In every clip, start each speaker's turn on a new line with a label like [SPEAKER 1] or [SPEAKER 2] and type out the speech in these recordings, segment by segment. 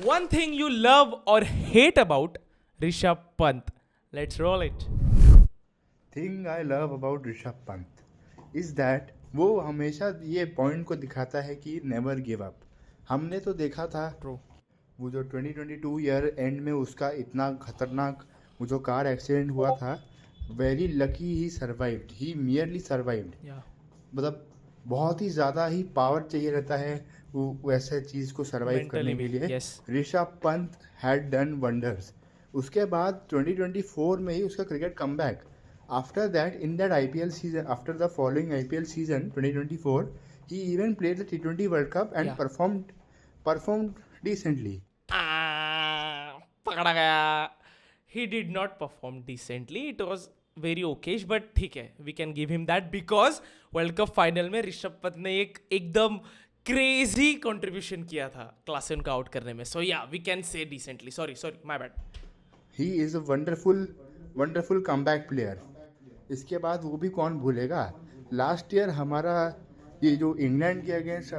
[SPEAKER 1] One thing you love or hate about Rishabh Pant. Let's roll it.
[SPEAKER 2] Thing I love about Rishabh Pant is that वो हमेशा ये point को दिखाता है कि नेवर गिव अप. हमने तो देखा था
[SPEAKER 1] True.
[SPEAKER 2] वो जो 2022 ईयर एंड में उसका इतना खतरनाक वो जो कार एक्सीडेंट हुआ था. वेरी लकी ही सर्वाइव्ड, ही मियरली सर्वाइव्ड.
[SPEAKER 1] Yeah.
[SPEAKER 2] मतलब बहुत ही ज़्यादा ही पावर चाहिए रहता है वो वैसे चीज़ को सर्वाइव
[SPEAKER 1] Mentally
[SPEAKER 2] करने के
[SPEAKER 1] भी,
[SPEAKER 2] लिए.
[SPEAKER 1] yes.
[SPEAKER 2] Rishabh Pant had done wonders. उसके बाद 2024 में ही उसका cricket comeback. After that in that IPL season, after the following IPL season 2024, he even played the T20 world cup and
[SPEAKER 1] Yeah.
[SPEAKER 2] Performed decently.
[SPEAKER 1] पकड़ा गया. He did not perform decently. It was very okay, but ठीक है, we can give him that because world cup final में ऋषभ पंत ने एक एकदम crazy contribution किया था क्लासन को आउट करने में. So yeah we can say decently. Sorry my bad.
[SPEAKER 2] He is a wonderful comeback player. इसके बाद वो भी कौन भूलेगा लास्ट ईयर हमारा ये जो इंग्लैंड के अगेंस्ट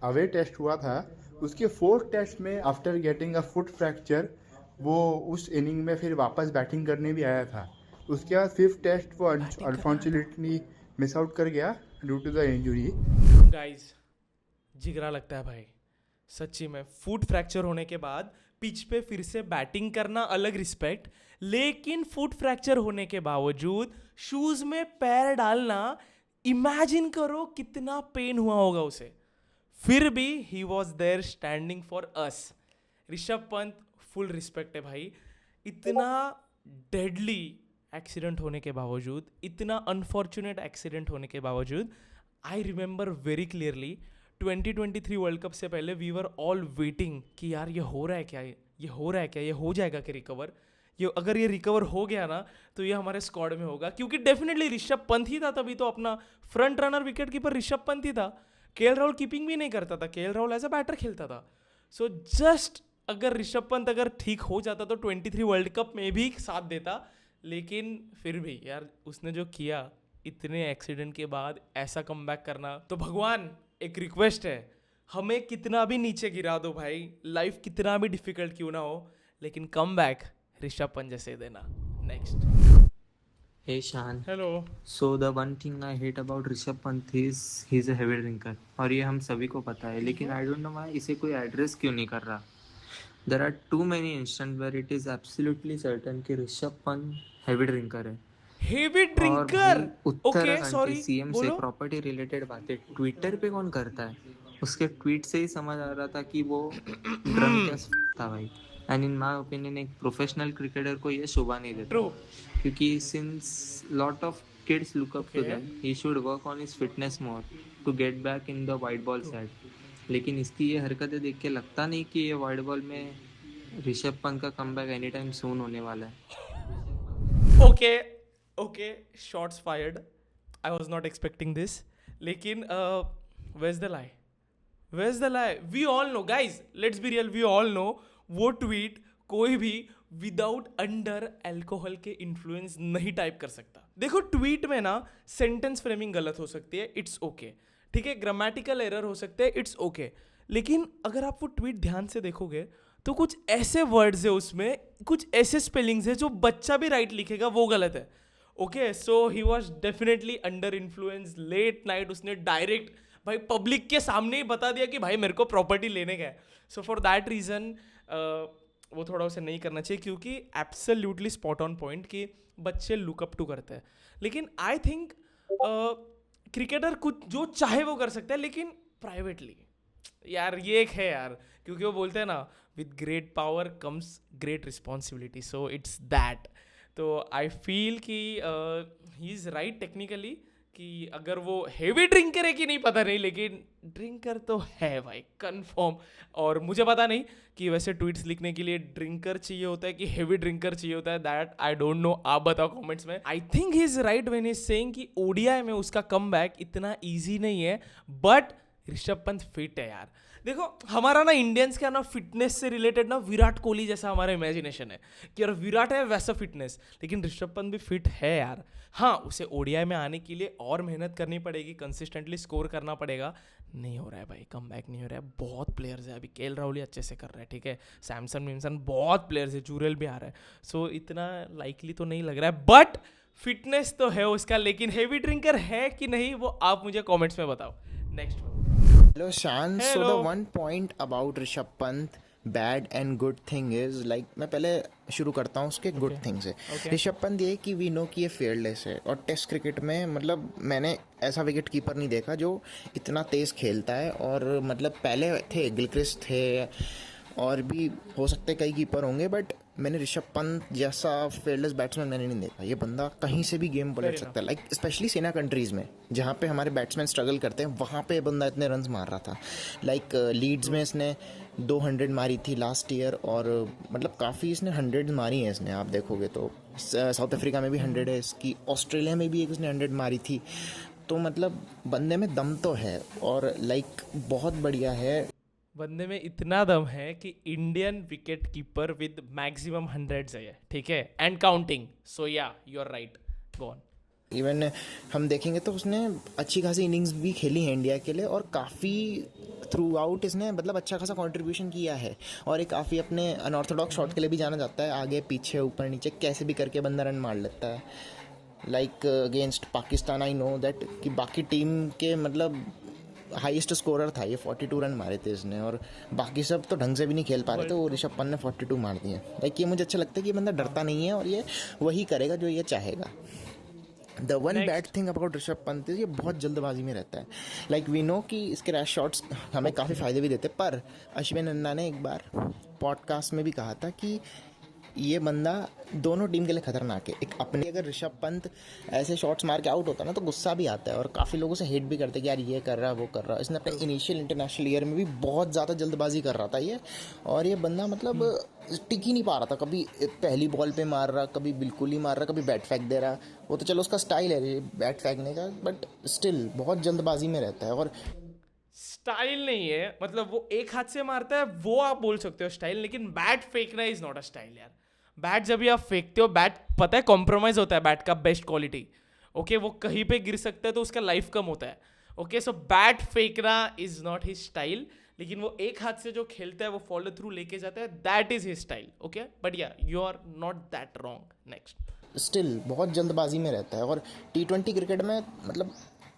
[SPEAKER 2] अवे टेस्ट हुआ था, उसके फोर्थ टेस्ट में after getting a foot fracture वो उस इनिंग में फिर वापस बैटिंग करने भी आया था. उसके बाद फिफ्थ टेस्ट वो अनफॉर्चुनेटली मिस आउट कर गया due to the injury.
[SPEAKER 1] Guys जिगरा लगता है भाई सच्ची में. फुट फ्रैक्चर होने के बाद पिच पे फिर से बैटिंग करना अलग रिस्पेक्ट, लेकिन फुट फ्रैक्चर होने के बावजूद शूज में पैर डालना, इमेजिन करो कितना पेन हुआ होगा उसे. फिर भी he was there standing for us. Rishabh Pant full respect है भाई. इतना डेडली एक्सीडेंट होने के बावजूद, इतना अनफॉर्चुनेट एक्सीडेंट होने के बावजूद, I remember very clearly 2023 world cup से पहले वी वर ऑल वेटिंग कि यार ये हो रहा है क्या, ये हो रहा है क्या, ये हो जाएगा कि रिकवर. ये अगर ये रिकवर हो गया ना तो ये हमारे स्क्वाड में होगा, क्योंकि डेफिनेटली ऋषभ पंत ही था तभी तो. अपना front runner wicket keeper Rishabh Pant ही था. केएल राहुल कीपिंग भी नहीं करता था, KL Rahul as a batter खेलता था. सो जस्ट अगर ऋषभ पंत अगर ठीक हो जाता तो 23 वर्ल्ड कप में भी साथ देता. लेकिन फिर भी यार उसने जो किया इतने एक्सीडेंट के बाद ऐसा कमबैक करना, तो भगवान एक रिक्वेस्ट है, हमें कितना भी नीचे गिरा दो भाई, लाइफ कितना भी डिफिकल्ट क्यों ना हो, लेकिन कमबैक ऋषभ पंत जैसे देना. Next.
[SPEAKER 3] Hey Shan.
[SPEAKER 1] Hello.
[SPEAKER 3] So the one thing I hate about Rishabh Pant is he's a heavy drinker. और ये हम सभी को पता है, लेकिन I don't know why इसे कोई एड्रेस क्यों नहीं कर रहा. There are too many instances where it is absolutely certain कि ऋषभ पंत heavy drinker है.
[SPEAKER 1] हेवी
[SPEAKER 3] और
[SPEAKER 1] ड्रिंकर.
[SPEAKER 3] भाई
[SPEAKER 1] ओके
[SPEAKER 3] उत्तराखंड के
[SPEAKER 1] सॉरी
[SPEAKER 3] सीएम से
[SPEAKER 1] बोलो.
[SPEAKER 3] प्रॉपर्टी रिलेटेड बातें ट्विटर पे कौन करता है. उसके ट्वीट से ही समझ आ रहा था कि वो ड्रंक एज था भाई. एंड इन माय ओपिनियन एक प्रोफेशनल क्रिकेटर को ये शोभा नहीं देता,
[SPEAKER 1] ट्रू.
[SPEAKER 3] क्योंकि since lot of kids look up to
[SPEAKER 1] Okay.
[SPEAKER 3] them, he should work on his fitness more to get back in the white ball side. लेकिन इसकी ये हरकतें देख के लगता नहीं कि ये वाइड बॉल में ऋषभ पंत का कमबैक एनी टाइम सून होने वाला है.
[SPEAKER 1] Okay shots fired. I was not expecting this. लेकिन where's the lie, where's the lie. We all know guys, let's be real, we all know वो ट्वीट कोई भी without under alcohol के influence नहीं type कर सकता. देखो ट्वीट में ना सेंटेंस फ्रेमिंग गलत हो सकती है, इट्स ओके. ठीक है, ग्रामेटिकल एरर हो सकते हैं, इट्स ओके. लेकिन अगर आप वो ट्वीट ध्यान से देखोगे तो कुछ ऐसे वर्ड्स है उसमें, कुछ ऐसे स्पेलिंग्स है जो बच्चा भी राइट लिखेगा वो गलत है. Okay, so he was definitely under influence. Late night उसने डायरेक्ट भाई पब्लिक के सामने ही बता दिया कि भाई मेरे को प्रॉपर्टी लेने का है. सो फॉर दैट रीज़न वो थोड़ा उसे नहीं करना चाहिए, क्योंकि एब्सोल्युटली स्पॉट ऑन पॉइंट कि बच्चे लुकअप टू करते हैं. लेकिन आई थिंक क्रिकेटर कुछ जो चाहे वो कर सकता है, लेकिन प्राइवेटली यार ये एक है यार, क्योंकि वो बोलते हैं ना with great power comes great responsibility. So it's that. तो आई फील कि ही इज़ राइट टेक्निकली कि अगर वो हेवी ड्रिंकर है कि नहीं पता नहीं, लेकिन ड्रिंकर तो है भाई कंफर्म. और मुझे पता नहीं कि वैसे ट्वीट्स लिखने के लिए ड्रिंकर चाहिए होता है कि हेवी ड्रिंकर चाहिए होता है. दैट आई डोंट नो, आप बताओ कमेंट्स में. I think he is right when he is saying कि ओडीआई में उसका कमबैक इतना ईजी नहीं है, बट ऋषभ पंत फिट है यार. देखो हमारा ना इंडियंस का ना फिटनेस से रिलेटेड ना विराट कोहली जैसा हमारा इमेजिनेशन है कि यार विराट है वैसा फिटनेस, लेकिन ऋषभ पंत भी फिट है यार। हाँ, उसे ओडीआई में आने के लिए और मेहनत करनी पड़ेगी, कंसिस्टेंटली स्कोर करना पड़ेगा। नहीं हो रहा है भाई, कम बैक नहीं हो रहा है। बहुत प्लेयर्स है, अभी केएल राहुल अच्छे से कर रहा है, ठीक है, सैमसन विमसन बहुत प्लेयर्स है, जूरल भी आ रहा है, सो इतना लाइकली तो नहीं लग रहा है, बट फिटनेस तो है उसका। लेकिन हेवी ड्रिंकर है कि नहीं वो आप मुझे कमेंट्स में बताओ। Next
[SPEAKER 4] Hello Shan, so
[SPEAKER 1] Hello.
[SPEAKER 4] the one point about Rishabh Pant bad and good thing is like मैं पहले शुरू करता हूँ उसके गुड थिंग से।
[SPEAKER 1] Okay.
[SPEAKER 4] ऋषभ पंत ये कि वी नो कि ये फेयरलेस है, और टेस्ट क्रिकेट में मतलब मैंने ऐसा विकेट कीपर नहीं देखा जो इतना तेज़ खेलता है। और मतलब पहले थे गिलक्रिस्ट थे और भी हो सकते कई कीपर होंगे, बट मैंने ऋषभ पंत जैसा फेयरलेस बैट्समैन मैंने नहीं देखा। ये बंदा कहीं से भी गेम पलट सकता है, लाइक स्पेशली सेना कंट्रीज़ में जहाँ पे हमारे बैट्समैन स्ट्रगल करते हैं, वहाँ पे बंदा इतने रन्स मार रहा था। लाइक लीड्स में इसने 200 मारी थी लास्ट ईयर, और मतलब काफ़ी इसने 100 मारी हैं इसने, आप देखोगे तो। साउथ अफ्रीका में भी 100 है इसकी, ऑस्ट्रेलिया में भी एक इसने 100 मारी थी। तो मतलब बंदे में दम तो है, और लाइक बहुत बढ़िया है।
[SPEAKER 1] बंदे में इतना दम है कि Indian wicket keeper with maximum 100s है, ठीक है, and counting. So yeah you are right, go on.
[SPEAKER 4] Even हम देखेंगे तो उसने अच्छी खासी इनिंग्स भी खेली हैं इंडिया के लिए, और काफ़ी थ्रू आउट इसने मतलब अच्छा खासा कंट्रीब्यूशन किया है। और एक काफ़ी अपने अनऑर्थोडॉक्स शॉट के लिए भी जाना जाता है, आगे पीछे ऊपर नीचे कैसे भी करके बंदा रन मार लेता है। Like against Pakistan I know that कि बाकी टीम के मतलब हाईएस्ट स्कोरर था ये, 42 रन मारे थे इसने, और बाकी सब तो ढंग से भी नहीं खेल पा रहे थे, वो ऋषभ पंत ने 42 मार दिए। लाइक ये मुझे अच्छा लगता है कि ये बंदा डरता नहीं है, और ये वही करेगा जो ये चाहेगा। The one bad thing about Rishabh Pant ये बहुत जल्दबाजी में रहता है। लाइक वी नो कि इसके रैश शॉट्स हमें काफ़ी फ़ायदे भी देते, पर अश्विन अन्ना ने एक बार पॉडकास्ट में भी कहा था कि ये बंदा दोनों टीम के लिए खतरनाक है। एक अपने अगर ऋषभ पंत ऐसे शॉट्स मार के आउट होता ना तो गुस्सा भी आता है, और काफ़ी लोगों से हेट भी करते कि यार ये कर रहा है वो कर रहा है। इसने अपने इनिशियल इंटरनेशनल ईयर में भी बहुत ज़्यादा जल्दबाजी कर रहा था ये, और ये बंदा मतलब टिक ही नहीं पा रहा था। कभी पहली बॉल पे मार रहा, कभी बिल्कुल ही मार रहा, कभी बैट फेंक दे रहा। वो तो चलो उसका स्टाइल है बैट फेंकने का, बट स्टिल बहुत जल्दबाजी में रहता है। और
[SPEAKER 1] स्टाइल नहीं है, मतलब वो एक हाथ से मारता है वो आप बोल सकते हो स्टाइल, लेकिन बैट फेंकना इज नॉट अ स्टाइल यार। बैट जब भी आप फेंकते हो, बैट पता है कॉम्प्रोमाइज होता है बैट का बेस्ट क्वालिटी, ओके, वो कहीं पे गिर सकता है तो उसका लाइफ कम होता है, ओके। सो बैट फेंकना इज नॉट हिज स्टाइल, लेकिन वो एक हाथ से जो खेलता है वो फॉलो थ्रू लेके जाता है, that is his style, okay. But yeah you are not that wrong. Next.
[SPEAKER 4] Still बहुत जल्दबाजी में रहता है। और T20 क्रिकेट में मतलब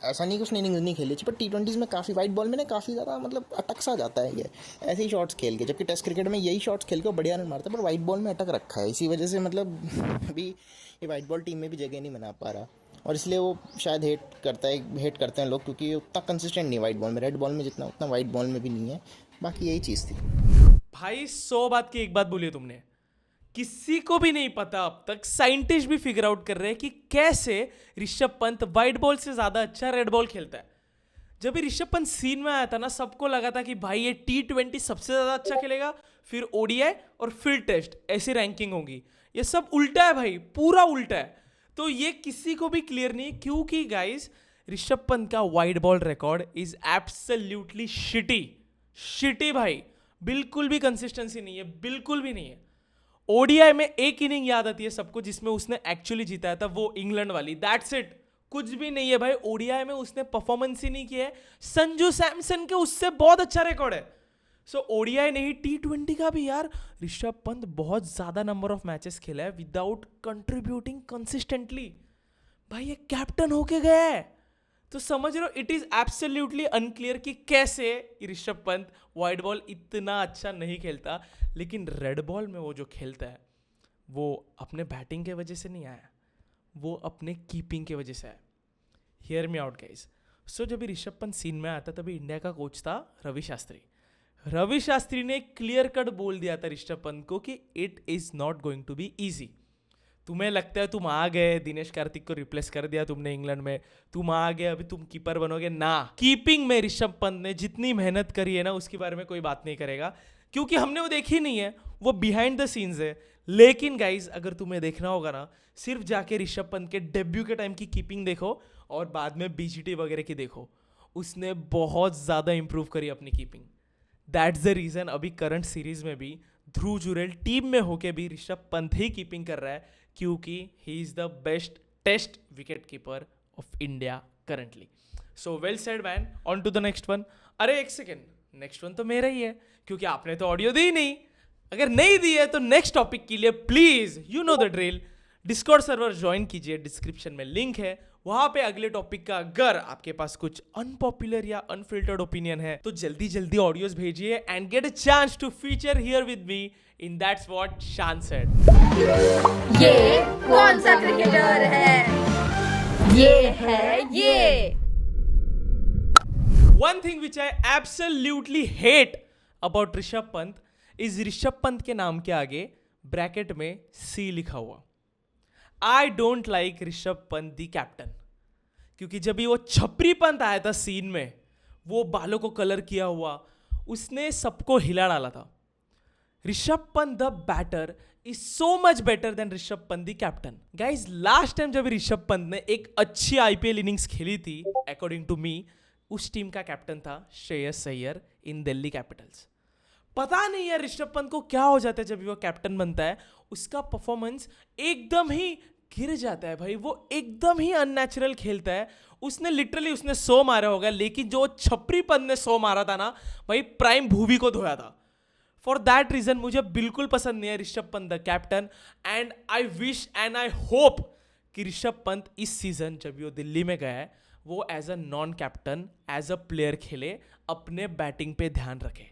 [SPEAKER 4] ऐसा नहीं कि उसने इनिंग्स नहीं खेली, पर T20s में काफ़ी वाइट बॉल में ना काफ़ी ज़्यादा मतलब अटक सा जाता है ये ऐसे ही शॉट्स खेल के, जबकि टेस्ट क्रिकेट में यही शॉट्स खेल के वो बढ़िया रन मारता है, पर वाइट बॉल में अटक रखा है। इसी वजह से मतलब अभी ये वाइट बॉल टीम में भी जगह नहीं बना पा रहा, और इसलिए वो शायद हेट करते हैं लोग, क्योंकि उतना कंसिस्टेंट नहीं वाइट बॉल में, रेड बॉल में जितना उतना वाइट बॉल में भी नहीं है। बाकी यही चीज़ थी
[SPEAKER 1] भाई। 100 बात की एक बात बोली तुमने, किसी को भी नहीं पता अब तक, साइंटिस्ट भी फिगर आउट कर रहे हैं कि कैसे ऋषभ पंत व्हाइट बॉल से ज्यादा अच्छा रेड बॉल खेलता है। जब भी ऋषभ पंत सीन में आया था ना, सबको लगा था कि भाई ये T20 सबसे ज्यादा अच्छा खेलेगा, फिर ओडीआई और फिर टेस्ट, ऐसी रैंकिंग होगी। ये सब उल्टा है भाई, पूरा उल्टा है। तो ये किसी को भी क्लियर नहीं, क्योंकि गाइस ऋषभ पंत का white ball record is absolutely shitty भाई, बिल्कुल भी कंसिस्टेंसी नहीं है, बिल्कुल भी नहीं है। ओडीआई में एक इनिंग याद आती है सबको जिसमें उसने एक्चुअली जिताया था, वो इंग्लैंड वाली, दैट्स इट, कुछ भी नहीं है भाई। ओडीआई में उसने परफॉर्मेंस ही नहीं किया है, संजू सैमसन के उससे बहुत अच्छा रिकॉर्ड है। सो ओडीआई नहीं, T20 का भी यार ऋषभ पंत बहुत ज्यादा नंबर ऑफ मैचेस खेला है विदाउट कंट्रीब्यूटिंग कंसिस्टेंटली। भाई ये कैप्टन होके गया है, तो समझ रहे हो, इट इज एब्सोल्युटली अनक्लियर कि कैसे ऋषभ पंत वाइड बॉल इतना अच्छा नहीं खेलता, लेकिन रेड बॉल में वो जो खेलता है वो अपने बैटिंग के वजह से नहीं आया, वो अपने कीपिंग के वजह से आया। Hear me out guys. So जब ऋषभ पंत सीन में आता तभी इंडिया का कोच था रवि शास्त्री। रवि शास्त्री ने क्लियर कट बोल दिया था ऋषभ पंत को कि it is not going to be easy. तुम्हें लगता है तुम आ गए, दिनेश कार्तिक को रिप्लेस कर दिया तुमने इंग्लैंड में, तुम आ गए अभी तुम कीपर बनोगे ना। कीपिंग में ऋषभ पंत ने जितनी मेहनत करी है ना, उसके बारे में कोई बात नहीं करेगा, क्योंकि हमने वो देखी नहीं है, वो बिहाइंड द सीन्स है। लेकिन गाइज अगर तुम्हें देखना होगा ना, सिर्फ जाके ऋषभ पंत के डेब्यू के टाइम की कीपिंग देखो और बाद में बीजीटी वगैरह की देखो, उसने बहुत ज़्यादा इंप्रूव करी अपनी कीपिंग। दैट्स द रीजन अभी करंट सीरीज में भी ध्रुव जुरेल टीम में होके भी ऋषभ पंत ही कीपिंग कर रहा है, क्योंकि he is the best test wicket keeper of India currently. So well said man. On to the next one. अरे एक सेकेंड, नेक्स्ट वन तो मेरा ही है, क्योंकि आपने तो ऑडियो दी नहीं. अगर नहीं दी है तो नेक्स्ट टॉपिक के लिए please you know the drill, Discord server join कीजिए, डिस्क्रिप्शन में लिंक है. वहां पे अगले टॉपिक का अगर आपके पास कुछ अनपॉपुलर या अनफिल्टर्ड ओपिनियन है तो जल्दी जल्दी ऑडियोज भेजिए and get a chance to feature here with me in that's what Shaan said.
[SPEAKER 5] ये कौन सा क्रिकेटर है? ये है ये.
[SPEAKER 1] One thing which I absolutely hate about Rishabh Pant is Rishabh Pant के नाम के आगे ब्रैकेट में C लिखा हुआ. I don't like Rishabh Pant the captain, क्योंकि जब भी वो छपरी पंत आया था सीन में, वो बालों को कलर किया हुआ, उसने सबको हिला डाला था. Rishabh Pant the batter is so much better than Rishabh Pant the captain. Guys last time जब ऋषभ पंत ने एक अच्छी IPL इनिंग्स खेली थी अकॉर्डिंग टू मी, उस टीम का कैप्टन था श्रेयस अय्यर इन दिल्ली कैपिटल्स. पता नहीं यार ऋषभ पंत को क्या हो जाता है जब वो कैप्टन बनता है, उसका परफॉर्मेंस एकदम ही गिर जाता है भाई. वो एकदम ही अननेचुरल खेलता है. उसने लिटरली 100 मारा होगा, लेकिन जो छपरी पंत ने 100 मारा था ना भाई, प्राइम भूवी को धोया था. फॉर दैट रीजन मुझे बिल्कुल पसंद नहीं है Rishabh Pant the captain. And I wish and I hope कि ऋषभ पंत इस सीजन जब वो दिल्ली में गया है, वो as a non captain as a player खेले, अपने बैटिंग पे ध्यान रखे,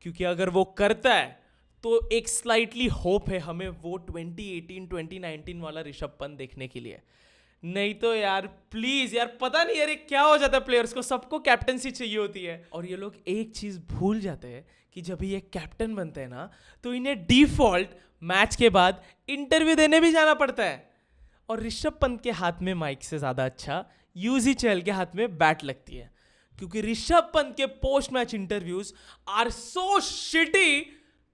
[SPEAKER 1] क्योंकि अगर वो करता है तो एक स्लाइटली होप है हमें वो 2018-2019 वाला ऋषभ पंत देखने के लिए. नहीं तो यार प्लीज यार, पता नहीं यार क्या हो जाता है प्लेयर्स को, सबको कैप्टनसी चाहिए होती है. और ये लोग एक चीज भूल जाते हैं कि जब ये कैप्टन बनते हैं ना, तो इन्हें डिफॉल्ट मैच के बाद इंटरव्यू देने भी जाना पड़ता है. और ऋषभ पंत के हाथ में माइक से ज्यादा अच्छा यूजी चहल के हाथ में बैट लगती है, क्योंकि ऋषभ पंत के post match interviews are so shitty.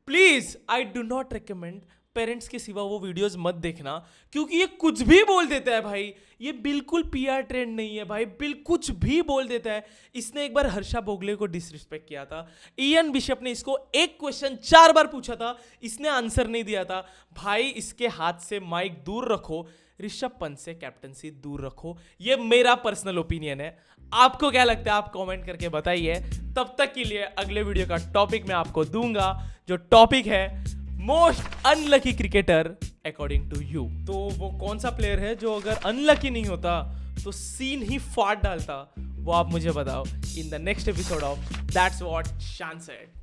[SPEAKER 1] Please I do not recommend, parents के सिवा वो वीडियोस मत देखना, क्योंकि ये कुछ भी बोल देता है भाई. ये बिल्कुल PR ट्रेंड नहीं है भाई, कुछ भी बोल देता है. इसने एक बार हर्षा भोगले को डिसरिस्पेक्ट किया था. इयन बिशप ने इसको एक क्वेश्चन 4 बार पूछा था, इसने आंसर नहीं दिया था. भाई इसके हाथ से माइक दूर रखो, ऋषभ पंत से कैप्टनसी दूर रखो. ये मेरा पर्सनल ओपिनियन है. आपको क्या लगता है आप कमेंट करके बताइए. तब तक के लिए अगले वीडियो का टॉपिक मैं आपको दूंगा, जो टॉपिक है most unlucky cricketer according to you. तो वो कौन सा प्लेयर है जो अगर अनलकी नहीं होता तो सीन ही फाड़ डालता, वो आप मुझे बताओ in the next episode of that's what Shaan said.